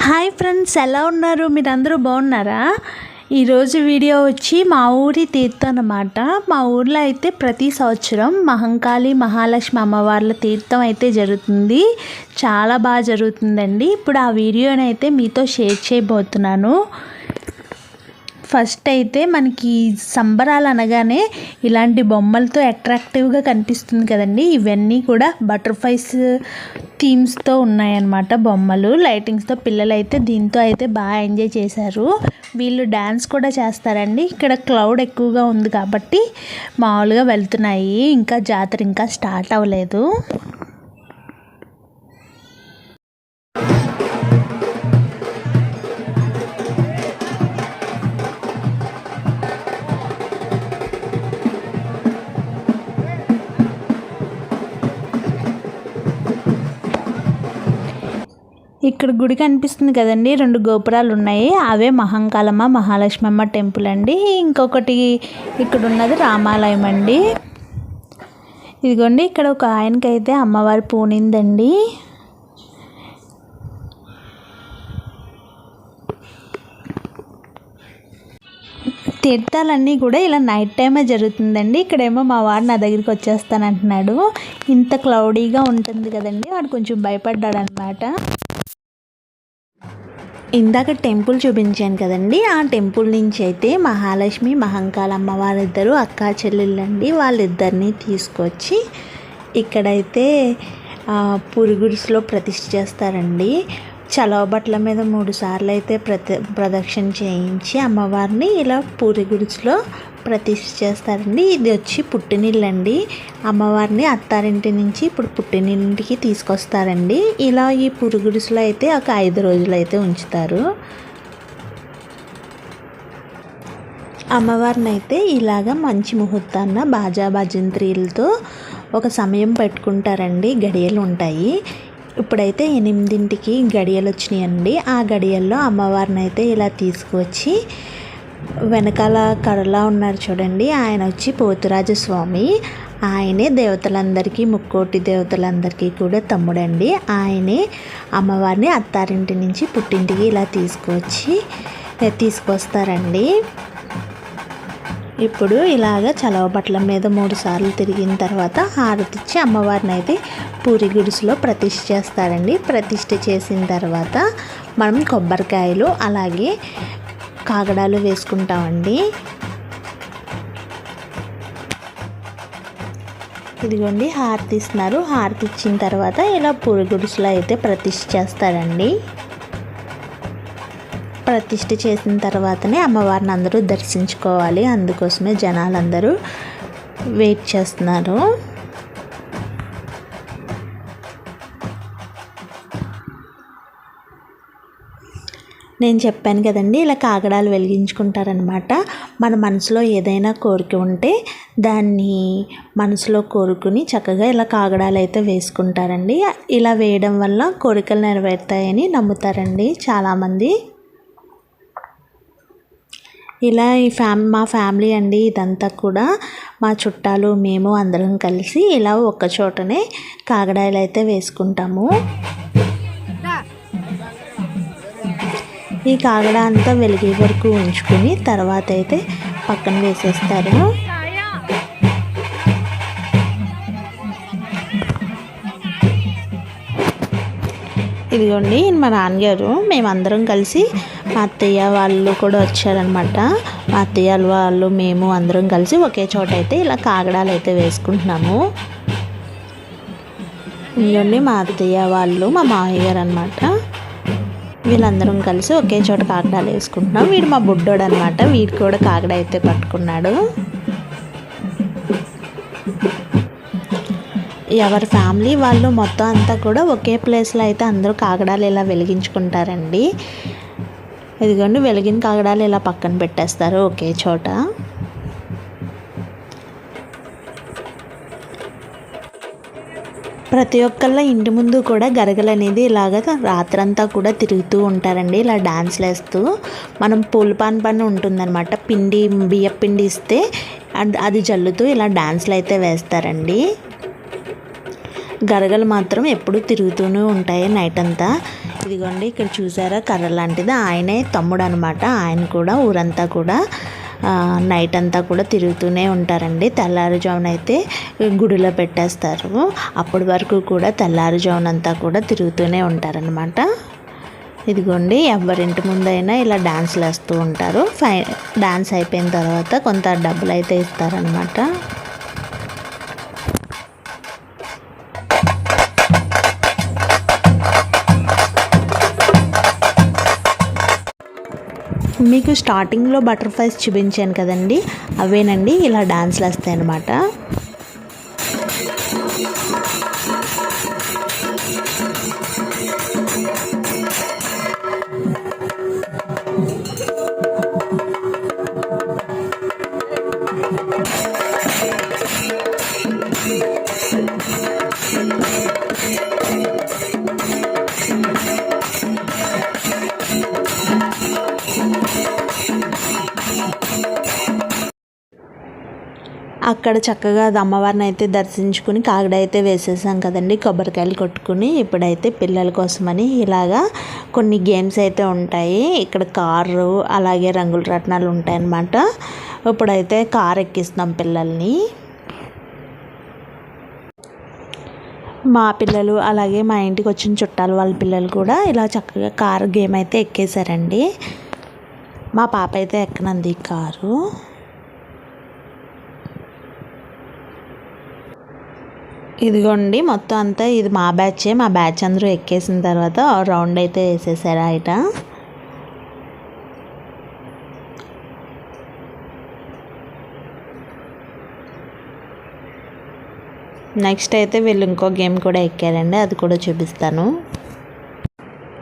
Hi friends, ఎలా ఉన్నారు? మీరందరూ బాగున్నారా? ఈరోజు వీడియో వచ్చి మా ఊరి తీర్థం అన్నమాట. మా ఊర్లో అయితే ప్రతి సంవత్సరం మహంకాళి మహాలక్ష్మి అమ్మవార్ల తీర్థం అయితే జరుగుతుంది. చాలా బాగా జరుగుతుందండి. ఇప్పుడు ఆ వీడియోని అయితే మీతో షేర్ చేయబోతున్నాను. ఫస్ట్ అయితే మనకి సంబరాలు అనగానే ఇలాంటి బొమ్మలతో అట్రాక్టివ్గా కనిపిస్తుంది కదండి. ఇవన్నీ కూడా బటర్ఫ్లైస్ థీమ్స్తో ఉన్నాయన్నమాట. బొమ్మలు లైటింగ్స్తో పిల్లలు అయితే దీంతో అయితే బాగా ఎంజాయ్ చేశారు. వీళ్ళు డ్యాన్స్ కూడా చేస్తారండి. ఇక్కడ క్లౌడ్ ఎక్కువగా ఉంది కాబట్టి మామూలుగా వెళ్తున్నాయి. ఇంకా జాతర ఇంకా స్టార్ట్ అవ్వలేదు. ఇక్కడ గుడి కనిపిస్తుంది కదండి, 2 గోపురాలు ఉన్నాయి. అవే మహంకాళమ్మ మహాలక్ష్మమ్మ టెంపుల్ అండి. ఇంకొకటి ఇక్కడ ఉన్నది రామాలయం అండి. ఇదిగోండి, ఇక్కడ ఒక ఆయనకైతే అమ్మవారి పూనిందండి. తీర్థాలన్నీ కూడా ఇలా నైట్ టైమే జరుగుతుందండి. ఇక్కడేమో మా వాడు నా దగ్గరికి వచ్చేస్తానంటున్నాడు. ఇంత క్లౌడీగా ఉంటుంది కదండి, వాడు కొంచెం భయపడ్డాడు అనమాట. ఇందాక టెంపుల్ చూపించాను కదండి, ఆ టెంపుల్ నుంచి అయితే మహాలక్ష్మి మహంకాళ అమ్మవారిద్దరు అక్కా చెల్లెళ్ళండి. వాళ్ళిద్దరిని తీసుకొచ్చి ఇక్కడైతే పురుగుడుసులో ప్రతిష్ఠ చేస్తారండి. చలవ బట్టల మీద 3 సార్లు అయితే ప్రదక్షిణ చేయించి అమ్మవారిని ఇలా పూరి గుడిసులో ప్రతిష్ఠ చేస్తారండి. ఇది వచ్చి పుట్టినిల్లండి. అమ్మవారిని అత్తారింటి నుంచి ఇప్పుడు పుట్టినింటికి తీసుకొస్తారండి. ఇలా ఈ పూరి గుడిసులో అయితే ఒక 5 రోజులు అయితే ఉంచుతారు. అమ్మవారిని అయితే ఇలాగ మంచి ముహూర్తాన్న బాజా భజంత్రీలతో ఒక సమయం పెట్టుకుంటారండి. గడియలు ఉంటాయి. ఇప్పుడైతే 8ంటికి గడియలు వచ్చినాయండి. ఆ గడియల్లో అమ్మవారిని అయితే ఇలా తీసుకువచ్చి వెనకాల కడలా ఉన్నారు చూడండి, ఆయన వచ్చి పోతురాజస్వామి. ఆయనే దేవతలందరికీ, ముక్కోటి దేవతలందరికీ కూడా తమ్ముడండి. ఆయనే అమ్మవారిని అత్తారింటి నుంచి పుట్టింటికి ఇలా తీసుకొస్తారండి. ఇప్పుడు ఇలాగ చలవ బట్టల మీద 3 సార్లు తిరిగిన తర్వాత హారతిచ్చి అమ్మవారిని అయితే పూరి గుడిసులో ప్రతిష్ఠ చేస్తారండి. ప్రతిష్ఠ చేసిన తర్వాత మనం కొబ్బరికాయలు అలాగే కాగడాలు వేసుకుంటామండి. ఇదిగోండి, హారతి ఇస్తున్నారు. హారతి ఇచ్చిన తర్వాత ఇలా పూరి గుడిసులో అయితే ప్రతిష్ఠ చేస్తారండి. ప్రతిష్ఠ చేసిన తర్వాతనే అమ్మవారిని అందరూ దర్శించుకోవాలి. అందుకోసమే జనాలందరూ వెయిట్ చేస్తున్నారు. నేను చెప్పాను కదండి, ఇలా కాగడాలు వెలిగించుకుంటారనమాట. మన మనసులో ఏదైనా కోరిక ఉంటే దాన్ని మనసులో కోరుకుని చక్కగా ఇలా కాగడాలు అయితే వేసుకుంటారండి. ఇలా వేయడం వల్ల కోరికలు నెరవేరుతాయని నమ్ముతారండి చాలామంది. ఇలా మా ఫ్యామిలీ అండి, ఇదంతా కూడా మా చుట్టాలు మేము అందరం కలిసి ఇలా ఒక్క చోటనే కాగడాలు అయితే వేసుకుంటాము. ఈ కాగడ అంతా వెలిగే వరకు ఉంచుకుని తర్వాత అయితే పక్కన వేసేస్తారు. ఇదిగోండి, మా నాన్నగారు మేమందరం కలిసి, మా అత్తయ్య వాళ్ళు కూడా వచ్చారనమాట. మా అత్తయ్య వాళ్ళు మేము అందరం కలిసి ఒకే చోట అయితే ఇలా కాగడాలు అయితే వేసుకుంటున్నాము. ఇదిగోండి, మా అత్తయ్య వాళ్ళు మా మామయ్య గారు అనమాట. వీళ్ళందరం కలిసి ఒకే చోట కాగడాలు వేసుకుంటున్నాం. వీడు మా బుడ్డోడు అనమాట. వీడు కూడా కాగడ అయితే పట్టుకున్నాడు. ఎవరి ఫ్యామిలీ వాళ్ళు మొత్తం అంతా కూడా ఒకే ప్లేస్లో అయితే అందరూ కాగడాలు ఇలా వెలిగించుకుంటారండి. ఇదిగోండి, వెలిగిన కాగడాలు ఇలా పక్కన పెట్టేస్తారు ఒకే చోట. ప్రతి ఒక్కళ్ళ ఇంటి ముందు కూడా గరగలు అనేది ఇలాగ రాత్రంతా కూడా తిరుగుతూ ఉంటారండి. ఇలా డాన్స్లు వేస్తూ, మనం పూలపాన్ ఉంటుందన్నమాట, బియ్య పిండి ఇస్తే అది జల్లుతూ ఇలా డాన్స్లు అయితే వేస్తారండి. గరగలు మాత్రం ఎప్పుడూ తిరుగుతూనే ఉంటాయి నైట్ అంతా. ఇదిగోండి ఇక్కడ చూసారా కర్ర లాంటిది, ఆయనే తమ్ముడు అనమాట. ఆయన కూడా ఊరంతా కూడా నైట్ అంతా కూడా తిరుగుతూనే ఉంటారండి. తెల్లారుజామునైతే గుడిలో పెట్టేస్తారు. అప్పటి వరకు కూడా తెల్లారుజామునంతా కూడా తిరుగుతూనే ఉంటారనమాట. ఇదిగోండి ఎవరింటి ముందైనా ఇలా డ్యాన్స్లు వేస్తూ ఉంటారు. డ్యాన్స్ అయిపోయిన తర్వాత కొంత డబ్బులు అయితే ఇస్తారనమాట. మీకు స్టార్టింగ్లో బటర్ఫ్లైస్ చూపించాను కదండి, అవేనండి ఇలా డాన్స్లు వేస్తాయి అన్నమాట. అక్కడ చక్కగా అమ్మవారిని అయితే దర్శించుకుని కాగడ అయితే వేసేసాం కదండి, కొబ్బరికాయలు కొట్టుకుని. ఇప్పుడైతే పిల్లల కోసమని ఇలాగా కొన్ని గేమ్స్ అయితే ఉంటాయి. ఇక్కడ కారు అలాగే రంగుల రత్నాలు ఉంటాయన్నమాట. ఇప్పుడైతే కారు ఎక్కిస్తున్నాం పిల్లల్ని. మా పిల్లలు అలాగే మా ఇంటికి వచ్చిన చుట్టాలు వాళ్ళ పిల్లలు కూడా ఇలా చక్కగా కారు గేమ్ అయితే ఎక్కేశారండి. మా పాప అయితే ఎక్కనంది కారు. ఇదిగోండి మొత్తం అంతా ఇది మా బ్యాచే. మా బ్యాచ్ అందరూ ఎక్కేసిన తర్వాత రౌండ్ అయితే వేసేసారు ఆయన. నెక్స్ట్ అయితే వీళ్ళు ఇంకో గేమ్ కూడా ఎక్కారండి, అది కూడా చూపిస్తాను.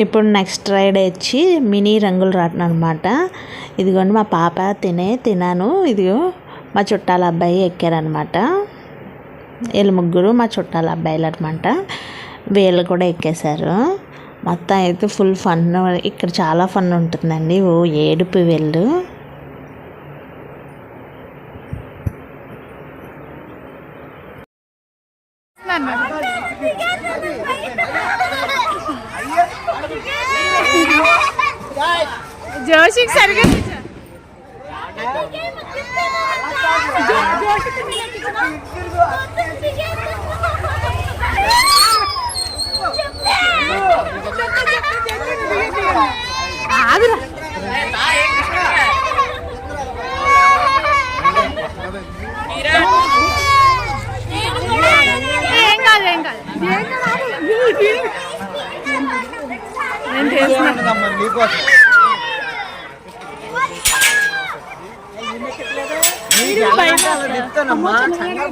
ఇప్పుడు నెక్స్ట్ రైడ్ వచ్చి మినీ రంగుల రాట్నం అనమాట. ఇదిగోండి మా పాప తినాను. ఇదిగో మా చుట్టాల అబ్బాయి ఎక్కారనమాట. వీళ్ళు ముగ్గురు మా చుట్టాల అబ్బాయిలు అనమాట. వీళ్ళు కూడా ఎక్కేశారు. మొత్తం అయితే ఫుల్ ఫన్. ఇక్కడ చాలా ఫన్ ఉంటుందండి. ఏడుపు వీళ్ళు. జోషికి సరిగా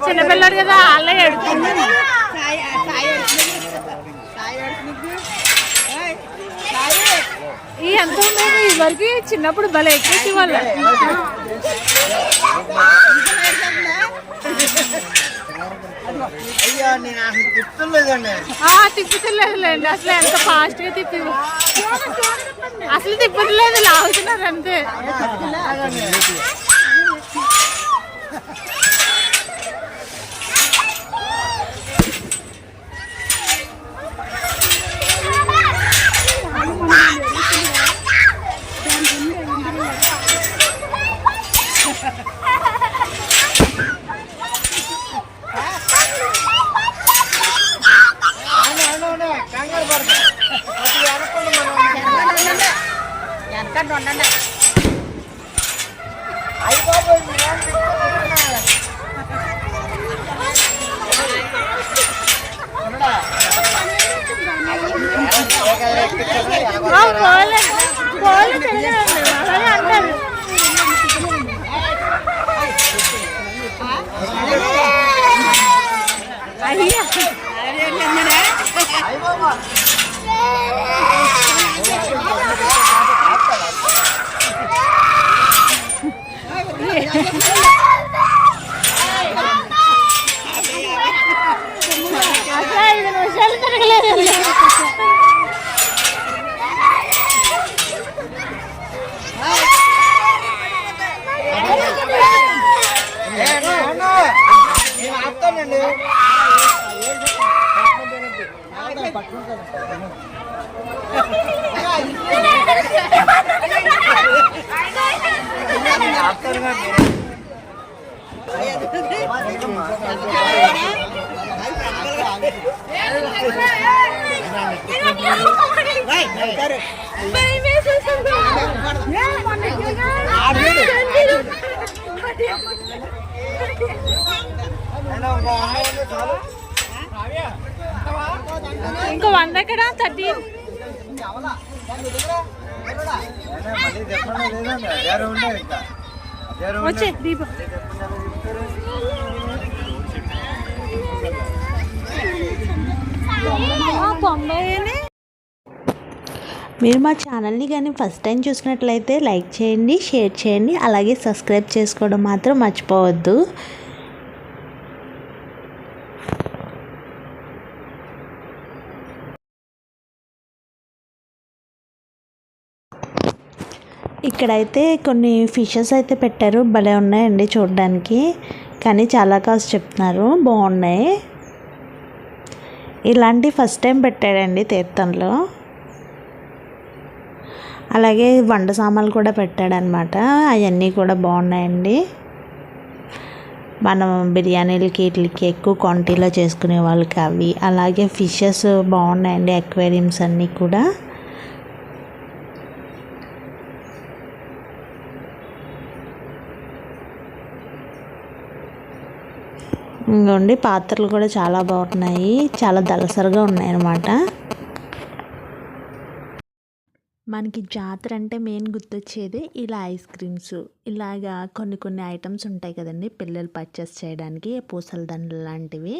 చిన్నపిల్లడు కదా అలా ఎడుతుంది. ఈ ఎంత మేము ఇవరికి చిన్నప్పుడు భలే ఎక్కేసి వాళ్ళ తిప్పుతలేదులేండి. అసలు ఎంత ఫాస్ట్ గా అసలు తిప్పట్లేదు, లాగుతున్నారు అంతే. ఇంకా 100 ఎక్కడ 13 వచ్చే దీపం మీరు మా ఛానల్ని కానీ ఫస్ట్ టైం చూసినట్లయితే లైక్ చేయండి, షేర్ చేయండి, అలాగే సబ్స్క్రైబ్ చేసుకోవడం మాత్రం మర్చిపోవద్దు. ఇక్కడైతే కొన్ని ఫిషెస్ అయితే పెట్టారు, భలే ఉన్నాయండి చూడడానికి, కానీ చాలా కాస్ట్ చెప్తున్నారు, బాగున్నాయి. ఇలాంటి ఫస్ట్ టైం పెట్టాడండి తీర్థంలో. అలాగే వంట సామాన్లు కూడా పెట్టాడనమాట, అవన్నీ కూడా బాగున్నాయండి. మనం బిర్యానీలకి వీటికి ఎక్కువ క్వాంటిటీలో చేసుకునే వాళ్ళకి అవి, అలాగే ఫిషెస్ బాగున్నాయండి, అక్వేరియంస్ అన్నీ కూడా. ఇంకోండి పాత్రలు కూడా చాలా బాగున్నాయి, చాలా దళసరిగా ఉన్నాయన్నమాట. మనకి జాతర అంటే మెయిన్ గుర్తొచ్చేది ఇలా ఐస్ క్రీమ్స్, ఇలాగా కొన్ని ఐటమ్స్ ఉంటాయి కదండి పిల్లలు పర్చేస్ చేయడానికి, పూసల దండలు లాంటివి,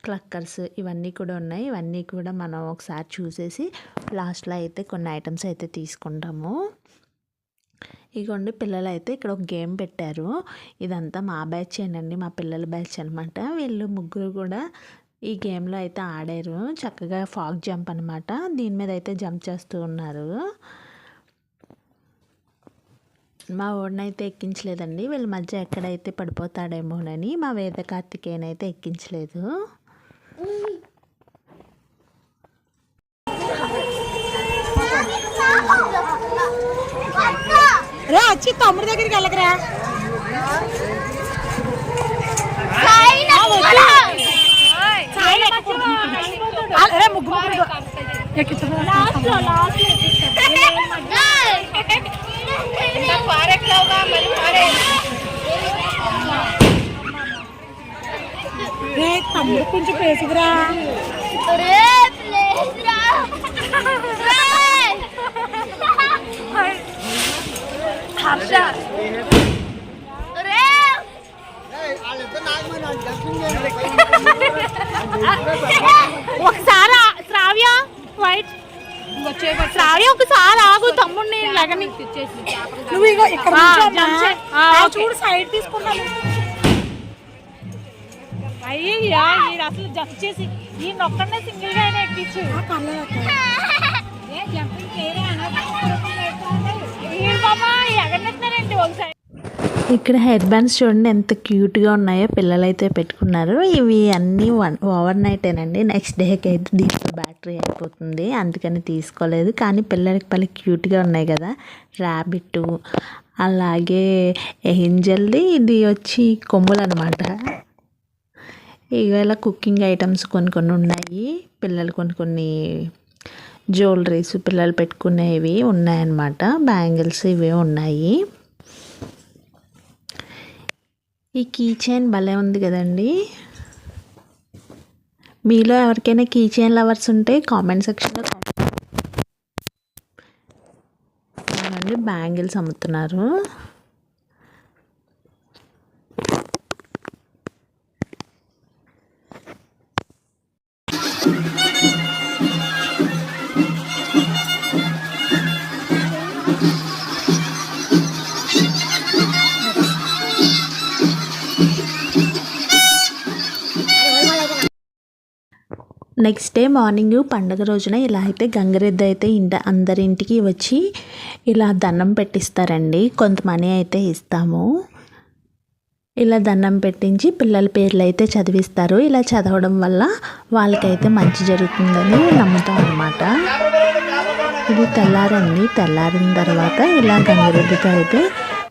క్లక్కర్స్, ఇవన్నీ కూడా ఉన్నాయి. ఇవన్నీ కూడా మనం ఒకసారి చూసేసి లాస్ట్లో అయితే కొన్ని ఐటమ్స్ అయితే తీసుకుంటాము. ఇగోండి పిల్లలు అయితే ఇక్కడ ఒక గేమ్ పెట్టారు, ఇదంతా మా బ్యాచ్ ఏనండి, మా పిల్లల బ్యాచ్ అనమాట. వీళ్ళు ముగ్గురు కూడా ఈ గేమ్లో అయితే ఆడారు చక్కగా. ఫాగ్ జంప్ అనమాట, దీని మీద అయితే జంప్ చేస్తూ ఉన్నారు. మా ఓడినైతే ఎక్కించలేదండి, వీళ్ళ మధ్య ఎక్కడైతే పడిపోతాడేమోనని మా వేద కార్తికేయన్ అయితే ఎక్కించలేదు. రే వచ్చి తమ్ముడి దగ్గరికి వెళ్ళకరా. తమ్ముడు కొంచెం పేసుకురా. ఒకసారి శ్రావ్య వైట్ శ్రావ్య ఒకసారి ఆగు, తమ్ముడిని లగని నువ్వు ఇగో ఇక్కడ చూడు సైడ్ తీసుకున్నాను. అయ్యా అసలు జంప్ చేసి ఈ నొక్కనే సింగిల్ గా అయినా ఎక్కించు. ఎగరెత్తారండి ఒకసారి. ఇక్కడ హెయిర్ బ్యాండ్స్ చూడండి ఎంత క్యూట్గా ఉన్నాయో, పిల్లలైతే పెట్టుకున్నారు. ఇవి అన్నీ ఓవర్ నైటేనండి, నెక్స్ట్ డేకి అయితే దీంట్లో బ్యాటరీ అయిపోతుంది, అందుకని తీసుకోలేదు. కానీ పిల్లలకి పలు క్యూట్గా ఉన్నాయి కదా, ర్యాబిట్, అలాగే ఏంజల్ది, ఇది వచ్చి కొమ్ములు అనమాట. ఇవాళ కుకింగ్ ఐటమ్స్ కొన్ని ఉన్నాయి, పిల్లలు కొన్ని జ్యువెలరీస్ పిల్లలు పెట్టుకునేవి ఉన్నాయన్నమాట, బ్యాంగిల్స్ ఇవే ఉన్నాయి. ఈ కీ చైన్ భలే ఉంది కదండి. మీలో ఎవరికైనా కీ చైన్ లవర్స్ ఉంటే కామెంట్ సెక్షన్లో కామెంట్. బ్యాంగిల్స్ అమ్ముతున్నారు. నెక్స్ట్ డే మార్నింగ్ పండుగ రోజున ఇలా అయితే గంగరెద్దు అయితే అందరింటికి వచ్చి ఇలా దండం పెట్టిస్తారండి, కొంత మనీ అయితే ఇస్తాము. ఇలా దండం పెట్టించి పిల్లల పేర్లు అయితే చదివిస్తారు. ఇలా చదవడం వల్ల వాళ్ళకైతే మంచి జరుగుతుందని నమ్ముతాం అన్నమాట. ఇది తెల్లారండి, తెల్లారిన తర్వాత ఇలా గంగరెద్దుతో అయితే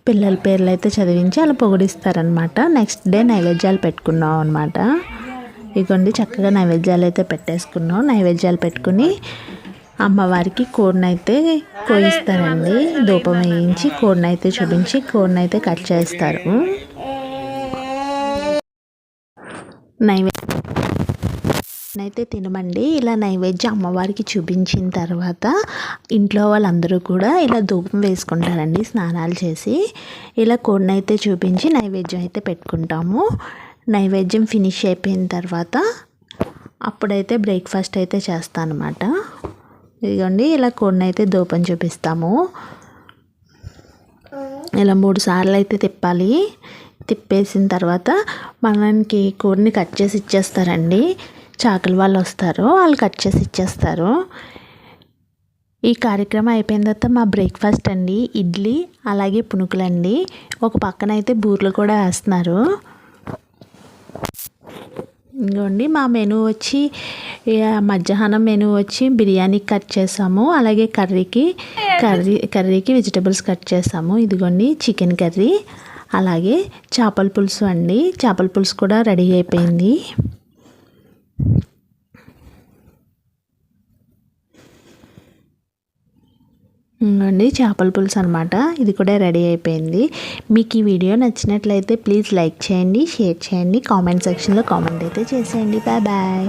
పిల్లల పేర్లు అయితే చదివించి అలా పొగిడిస్తారనమాట. నెక్స్ట్ డే నైవేద్యాలు పెట్టుకున్నాం అనమాట. ఇదిగోండి చక్కగా నైవేద్యాలు అయితే పెట్టేసుకున్నాం. నైవేద్యాలు పెట్టుకుని అమ్మవారికి కోడినైతే కోయిస్తారండి. ధూపం వేయించి కోడినైతే చూపించి కోడినైతే కట్ చేస్తారు. అయితే తినమండి. ఇలా నైవేద్యం అమ్మవారికి చూపించిన తర్వాత ఇంట్లో వాళ్ళందరూ కూడా ఇలా ధూపం వేసుకుంటారండి. స్నానాలు చేసి ఇలా కోడినైతే చూపించి నైవేద్యం అయితే పెట్టుకుంటాము. నైవేద్యం ఫినిష్ అయిపోయిన తర్వాత అప్పుడైతే బ్రేక్ఫాస్ట్ అయితే చేస్తాను అన్నమాట. ఇదిగోండి ఇలా కోడినైతే ధూపం చూపిస్తాము. ఇలా 3 సార్లు అయితే తిప్పాలి. తిప్పేసిన తర్వాత మనకి కోడిని కట్ చేసి ఇచ్చేస్తారండి. చాకలి వాళ్ళు వస్తారు, వాళ్ళు కట్ చేసి ఇచ్చేస్తారు. ఈ కార్యక్రమం అయిపోయిన తర్వాత మా బ్రేక్ఫాస్ట్ అండి ఇడ్లీ అలాగే పునుకులండి. ఒక పక్కన అయితే బూరెలు కూడా వేస్తున్నారు. ఇంకోండి మా మెనూ వచ్చి మధ్యాహ్నం మెనూ వచ్చి బిర్యానీ కట్ చేసాము. అలాగే కర్రీకి వెజిటబుల్స్ కట్ చేసాము. ఇదిగోండి చికెన్ కర్రీ అలాగే చేపల పులుసు అండి. చేపల పులుసు కూడా రెడీ అయిపోయింది. ఇంకోండి చేపల పులుసు అనమాట. ఇది కూడా రెడీ అయిపోయింది. మీకు ఈ వీడియో నచ్చినట్లయితే ప్లీజ్ లైక్ చేయండి, షేర్ చేయండి, కామెంట్ సెక్షన్లో కామెంట్ అయితే చేసేయండి. Bye bye.